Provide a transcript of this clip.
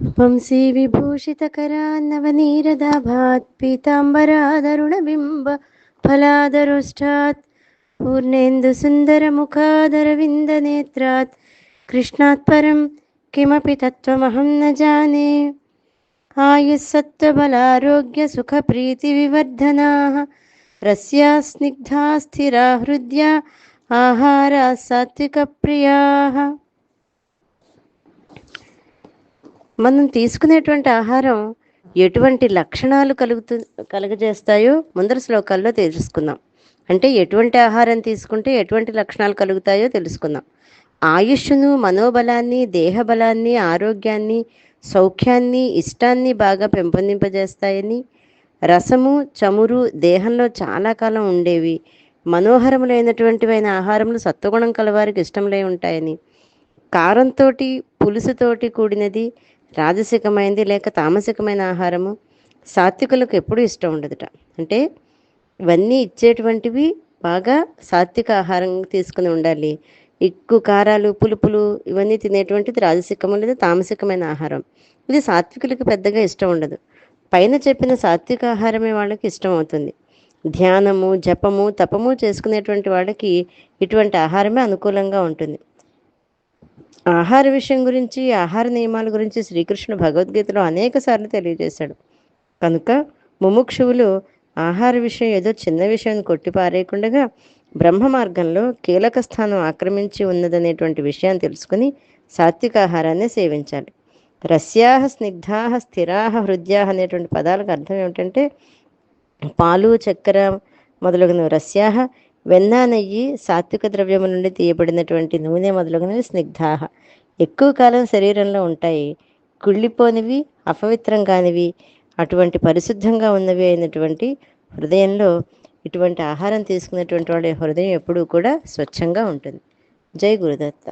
వంశీ విభూషితకరాన్నవనీరదాభాత్ పీతాంబరాదరుణబింబ ఫలాదరుష్టాత్ పూర్ణేందు సుందరముఖాదరవిందనేత్రాత్ కృష్ణాత్ పరం కిమపి తత్వమహం న జానే. ఆయుస్సత్వబలారోగ్య సుఖప్రీతి వివర్ధనాః రస్యా స్నిగ్ధా స్థిరా హృద్యా ఆహారా సాత్విక ప్రియాః. మనం తీసుకునేటువంటి ఆహారం ఎటువంటి లక్షణాలు కలుగజేస్తాయో ముందర శ్లోకాల్లో తెలుసుకుందాం. అంటే ఎటువంటి ఆహారం తీసుకుంటే ఎటువంటి లక్షణాలు కలుగుతాయో తెలుసుకుందాం. ఆయుష్ను, మనోబలాన్ని, దేహబలాన్ని, ఆరోగ్యాన్ని, సౌఖ్యాన్ని, ఇష్టాన్ని బాగా పెంపొందింపజేస్తాయని, రసము, చమురు దేహంలో చాలా కాలం ఉండేవి, మనోహరములైనటువంటివైన ఆహారములు సత్వగుణం కలవారికి ఇష్టములై ఉంటాయని, కారంతో పులుసుతోటి కూడినది రాజసికమైనది లేక తామసికమైన ఆహారము సాత్వికులకు ఎప్పుడూ ఇష్టం ఉండదుట. అంటే ఇవన్నీ ఇచ్చేటువంటివి బాగా సాత్విక ఆహారం తీసుకుని ఉండాలి. ఎక్కువ కారాలు, పులుపులు ఇవన్నీ తినేటువంటిది రాజసికము లేదా తామసికమైన ఆహారం. ఇది సాత్వికులకు పెద్దగా ఇష్టం ఉండదు. పైన చెప్పిన సాత్విక ఆహారమే వాళ్ళకి ఇష్టం అవుతుంది. ధ్యానము, జపము, తపము చేసుకునేటువంటి వాళ్ళకి ఇటువంటి ఆహారమే అనుకూలంగా ఉంటుంది. ఆహార విషయం గురించి, ఆహార నియమాల గురించి శ్రీకృష్ణుడు భగవద్గీతలో అనేక సార్లు తెలియజేశాడు. కనుక ముముక్షువులు ఆహార విషయం ఏదో చిన్న విషయాన్ని కొట్టిపారేయకుండా బ్రహ్మ మార్గంలో కీలక స్థానం ఆక్రమించి ఉన్నదనేటువంటి విషయాన్ని తెలుసుకుని సాత్విక ఆహారాన్ని సేవించాలి. రస్యాహ స్నిగ్ధాహ స్థిరాహ హృద్యాహ అనేటువంటి పదాలకు అర్థం ఏమిటంటే పాలు, చక్కెర మొదలగునవి రస్యాహ, వెన్న, నెయ్యి, సాత్విక ద్రవ్యము నుండి తీయబడినటువంటి నూనె మొదలగునవి స్నిగ్ధాహ, ఎక్కువ కాలం శరీరంలో ఉంటాయి. కుళ్ళిపోనివి, అపవిత్రం కానివి, అటువంటి పరిశుద్ధంగా ఉన్నవి అయినటువంటి హృదయంలో ఇటువంటి ఆహారం తీసుకున్నటువంటి వాళ్ళ హృదయం ఎప్పుడూ కూడా స్వచ్ఛంగా ఉంటుంది. జై గురుదత్త.